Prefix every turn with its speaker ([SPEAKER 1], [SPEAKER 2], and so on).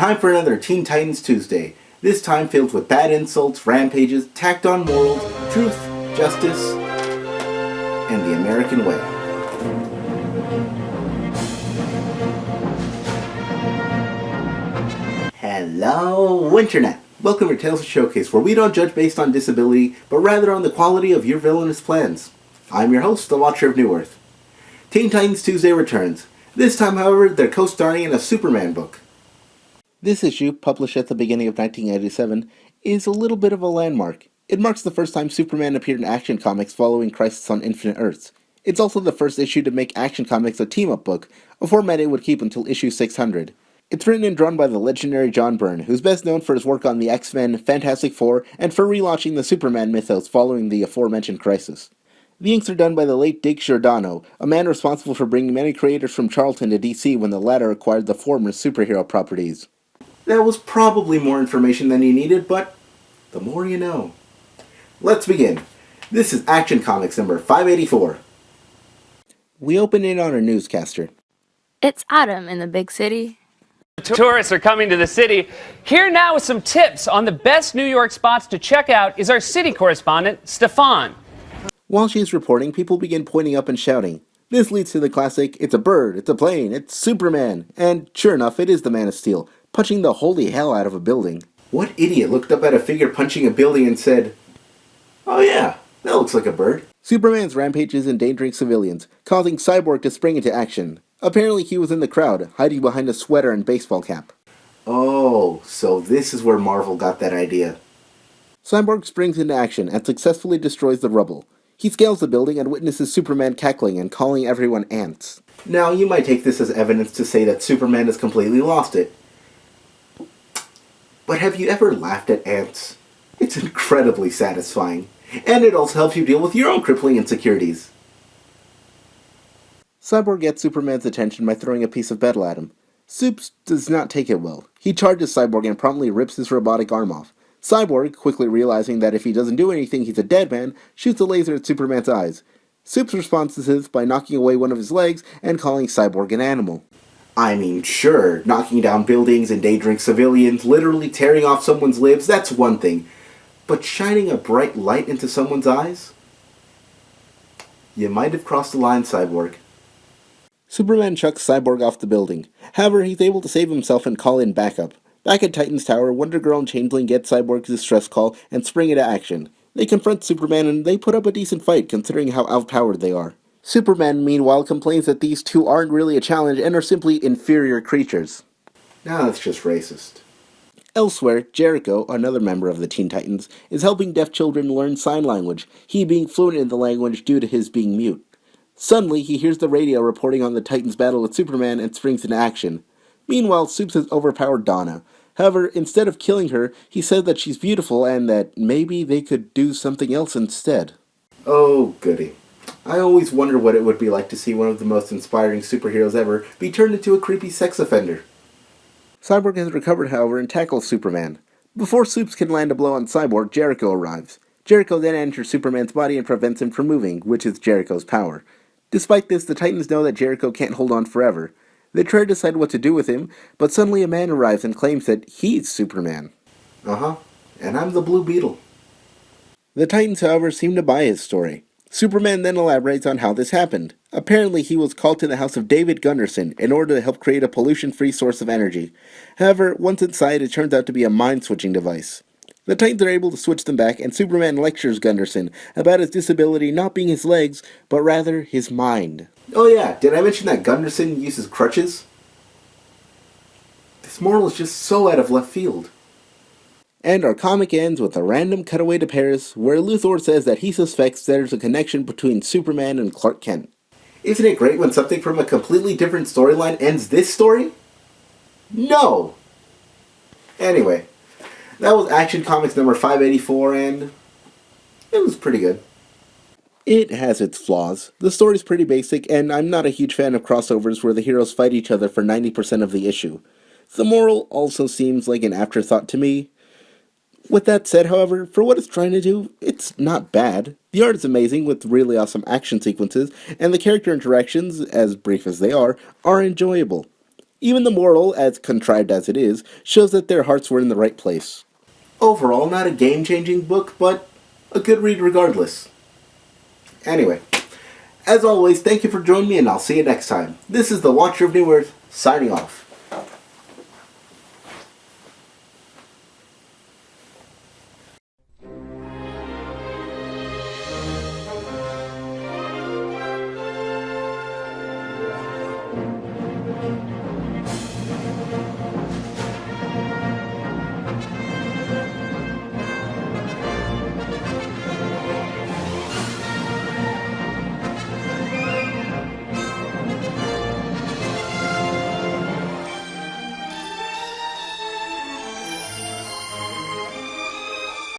[SPEAKER 1] Time for another Teen Titans Tuesday. This time filled with bad insults, rampages, tacked on morals, truth, justice, and the American way. Hello, Internet! Welcome to Tales of Showcase, where we don't judge based on disability, but rather on the quality of your villainous plans. I'm your host, the Watcher of New Earth. Teen Titans Tuesday returns. This time, however, they're co-starring in a Superman book. This issue, published at the beginning of 1987, is a little bit of a landmark. It marks the first time Superman appeared in Action Comics following Crisis on Infinite Earths. It's also the first issue to make Action Comics a team-up book, a format it would keep until issue 600. It's written and drawn by the legendary John Byrne, who's best known for his work on the X-Men, Fantastic Four, and for relaunching the Superman mythos following the aforementioned Crisis. The inks are done by the late Dick Giordano, a man responsible for bringing many creators from Charlton to DC when the latter acquired the former's superhero properties. That was probably more information than you needed, but the more you know. Let's begin. This is Action Comics number 584. We open in on our newscaster.
[SPEAKER 2] It's Adam in the big city.
[SPEAKER 3] Tourists are coming to the city. Here now with some tips on the best New York spots to check out is our city correspondent, Stefan.
[SPEAKER 1] While she's reporting, people begin pointing up and shouting. This leads to the classic, it's a bird, it's a plane, it's Superman. And sure enough, it is the Man of Steel, punching the holy hell out of a building. What idiot looked up at a figure punching a building and said, "Oh yeah, that looks like a bird." Superman's rampage is endangering civilians, causing Cyborg to spring into action. Apparently he was in the crowd, hiding behind a sweater and baseball cap. Oh, so this is where Marvel got that idea. Cyborg springs into action and successfully destroys the rubble. He scales the building and witnesses Superman cackling and calling everyone ants. Now, you might take this as evidence to say that Superman has completely lost it. But have you ever laughed at ants? It's incredibly satisfying. And it also helps you deal with your own crippling insecurities. Cyborg gets Superman's attention by throwing a piece of metal at him. Supes does not take it well. He charges Cyborg and promptly rips his robotic arm off. Cyborg, quickly realizing that if he doesn't do anything he's a dead man, shoots a laser at Superman's eyes. Supes responds to this by knocking away one of his legs and calling Cyborg an animal. I mean, sure, knocking down buildings, endangering civilians, literally tearing off someone's limbs, that's one thing. But shining a bright light into someone's eyes? You might have crossed the line, Cyborg. Superman chucks Cyborg off the building. However, he's able to save himself and call in backup. Back at Titan's Tower, Wonder Girl and Changeling get Cyborg's distress call and spring into action. They confront Superman and they put up a decent fight considering how outpowered they are. Superman, meanwhile, complains that these two aren't really a challenge and are simply inferior creatures. Now that's just racist. Elsewhere, Jericho, another member of the Teen Titans, is helping deaf children learn sign language, he being fluent in the language due to his being mute. Suddenly, he hears the radio reporting on the Titans' battle with Superman and springs into action. Meanwhile, Supes has overpowered Donna. However, instead of killing her, he said that she's beautiful and that maybe they could do something else instead. Oh, goody. I always wonder what it would be like to see one of the most inspiring superheroes ever be turned into a creepy sex offender. Cyborg has recovered, however, and tackles Superman. Before Supes can land a blow on Cyborg, Jericho arrives. Jericho then enters Superman's body and prevents him from moving, which is Jericho's power. Despite this, the Titans know that Jericho can't hold on forever. They try to decide what to do with him, but suddenly a man arrives and claims that he's Superman. And I'm the Blue Beetle. The Titans, however, seem to buy his story. Superman then elaborates on how this happened. Apparently, he was called to the house of David Gunderson in order to help create a pollution-free source of energy. However, once inside, it turns out to be a mind-switching device. The Titans are able to switch them back, and Superman lectures Gunderson about his disability not being his legs, but rather his mind. Oh yeah, did I mention that Gunderson uses crutches? This moral is just so out of left field. And our comic ends with a random cutaway to Paris, where Luthor says that he suspects there's a connection between Superman and Clark Kent. Isn't it great when something from a completely different storyline ends this story? No! Anyway, that was Action Comics number 584, and it was pretty good. It has its flaws. The story's pretty basic, and I'm not a huge fan of crossovers where the heroes fight each other for 90% of the issue. The moral also seems like an afterthought to me. With that said, however, for what it's trying to do, it's not bad. The art is amazing with really awesome action sequences, and the character interactions, as brief as they are enjoyable. Even the moral, as contrived as it is, shows that their hearts were in the right place. Overall, not a game-changing book, but a good read regardless. Anyway, as always, thank you for joining me, and I'll see you next time. This is the Watcher of New Earth, signing off.